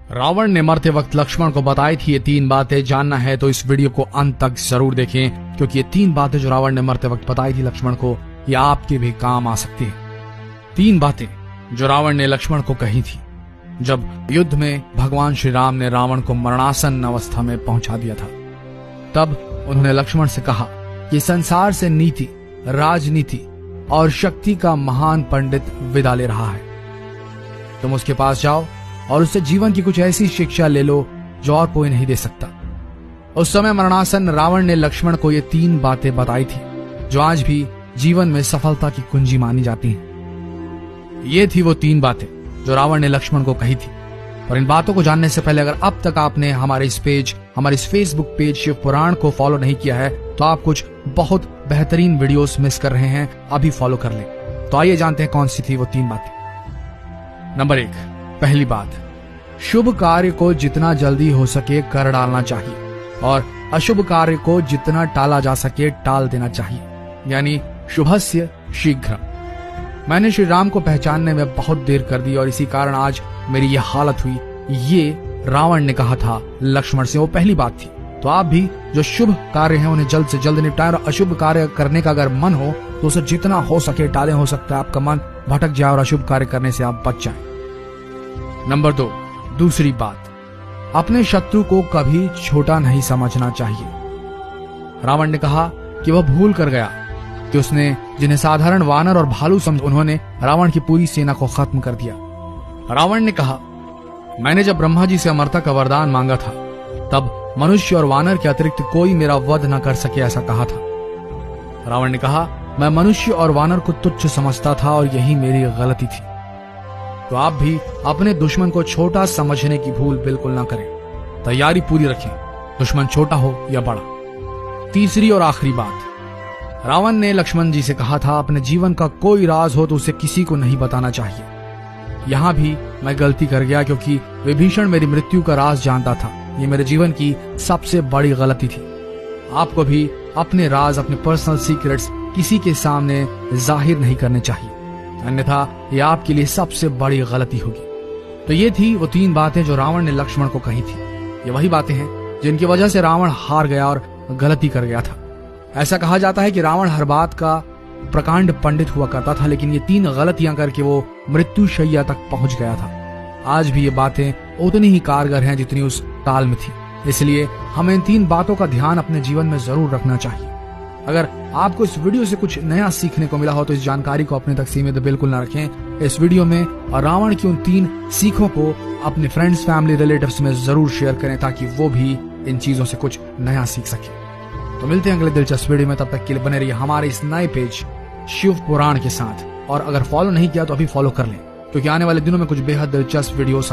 रावण ने मरते वक्त लक्ष्मण को बताई थी ये 3 बातें। जानना है तो इस वीडियो को अंत तक जरूर देखें, क्योंकि ये 3 बातें जो रावण ने मरते वक्त बताई थी लक्ष्मण को, ये आपके भी काम आ सकती है। 3 बातें जो रावण ने लक्ष्मण को कही थी जब युद्ध में भगवान श्री राम ने रावण को मरणासन अवस्था में पहुंचा दिया था। तब उन्होंने लक्ष्मण से कहा कि संसार से नीति, राजनीति और शक्ति का महान पंडित विदा ले रहा है। तुम उसके पास जाओ और उससे जीवन की कुछ ऐसी शिक्षा ले लो जो और कोई नहीं दे सकता। उस समय मरणासन रावण ने लक्ष्मण को ये 3 बातें बताई थी जो आज भी जीवन में सफलता की कुंजी मानी जाती हैं। ये थी वो 3 बातें जो रावण ने लक्ष्मण को कही थी। और इन बातों को जानने से पहले अगर अब तक आपने हमारे इस फेसबुक पेज शिव पुराण को फॉलो नहीं किया है तो आप कुछ बहुत बेहतरीन वीडियोस मिस कर रहे हैं, अभी फॉलो कर लें। तो आइए जानते हैं कौन सी थी वो 3 बातें। नंबर 1, पहली बात, शुभ कार्य को जितना जल्दी हो सके कर डालना चाहिए और अशुभ कार्य को जितना टाला जा सके टाल देना चाहिए, यानी शुभस्य शीघ्र। मैंने श्री राम को पहचानने में बहुत देर कर दी और इसी कारण आज मेरी यह हालत हुई। ये रावण ने कहा था लक्ष्मण से, वो पहली बात थी। तो आप भी जो शुभ कार्य हैं उन्हें जल्द से जल्द निपटाएं और अशुभ कार्य करने का अगर मन हो तो उसे जितना हो सके टालें। हो सकता है आपका मन भटक जाए और अशुभ कार्य करने से आप बच जाएं। नंबर 2, दूसरी बात, अपने शत्रु को कभी छोटा नहीं समझना चाहिए। रावण ने कहा कि वह भूल कर गया कि उसने जिन्हें साधारण वानर और भालू समझ, उन्होंने रावण की पूरी सेना को खत्म कर दिया। रावण ने कहा, मैंने जब ब्रह्मा जी से अमरता का वरदान मांगा था तब मनुष्य और वानर के अतिरिक्त कोई मेरा वध न कर सके, ऐसा कहा था। रावण ने कहा, मैं मनुष्य और वानर को तुच्छ समझता था और यही मेरी गलती थी। तो आप भी अपने दुश्मन को छोटा समझने की भूल बिल्कुल ना करें। तैयारी पूरी रखें, दुश्मन छोटा हो या बड़ा। तीसरी और आखिरी बात, रावण ने लक्ष्मण जी से कहा था अपने जीवन का कोई राज हो तो उसे किसी को नहीं बताना चाहिए। यहां भी मैं गलती कर गया क्योंकि विभीषण मेरी मृत्यु का राज जानता था। ये मेरे जीवन की सबसे बड़ी गलती थी। आपको भी अपने राज, अपने पर्सनल सीक्रेट्स किसी के सामने जाहिर नहीं करने चाहिए, अन्यथा ये आपके लिए सबसे बड़ी गलती होगी। तो ये थी वो 3 बातें जो रावण ने लक्ष्मण को कही थी। ये वही बातें हैं जिनकी वजह से रावण हार गया और गलती कर गया था। ऐसा कहा जाता है कि रावण हर बात का प्रकांड पंडित हुआ करता था, लेकिन ये 3 गलतियां करके वो मृत्यु शैया तक पहुंच गया था। आज भी ये बातें उतनी ही कारगर हैं जितनी उस काल में थी। इसलिए हमें इन 3 बातों का ध्यान अपने जीवन में जरूर रखना चाहिए। अगर आपको इस वीडियो से कुछ नया सीखने को मिला हो तो इस जानकारी को अपने तक सीमित बिल्कुल न रखें। इस वीडियो में और रावण की उन 3 सीखों को अपने फ्रेंड्स, फैमिली, रिलेटिव्स में जरूर शेयर करें ताकि वो भी इन चीजों से कुछ नया सीख सके। तो मिलते हैं अगले दिलचस्प वीडियो में, तब तक के लिए बने रहिए हमारे इस नए पेज शिव पुराण के साथ। और अगर फॉलो नहीं किया तो अभी फॉलो कर लें, क्योंकि आने वाले दिनों में कुछ बेहद दिलचस्प वीडियोस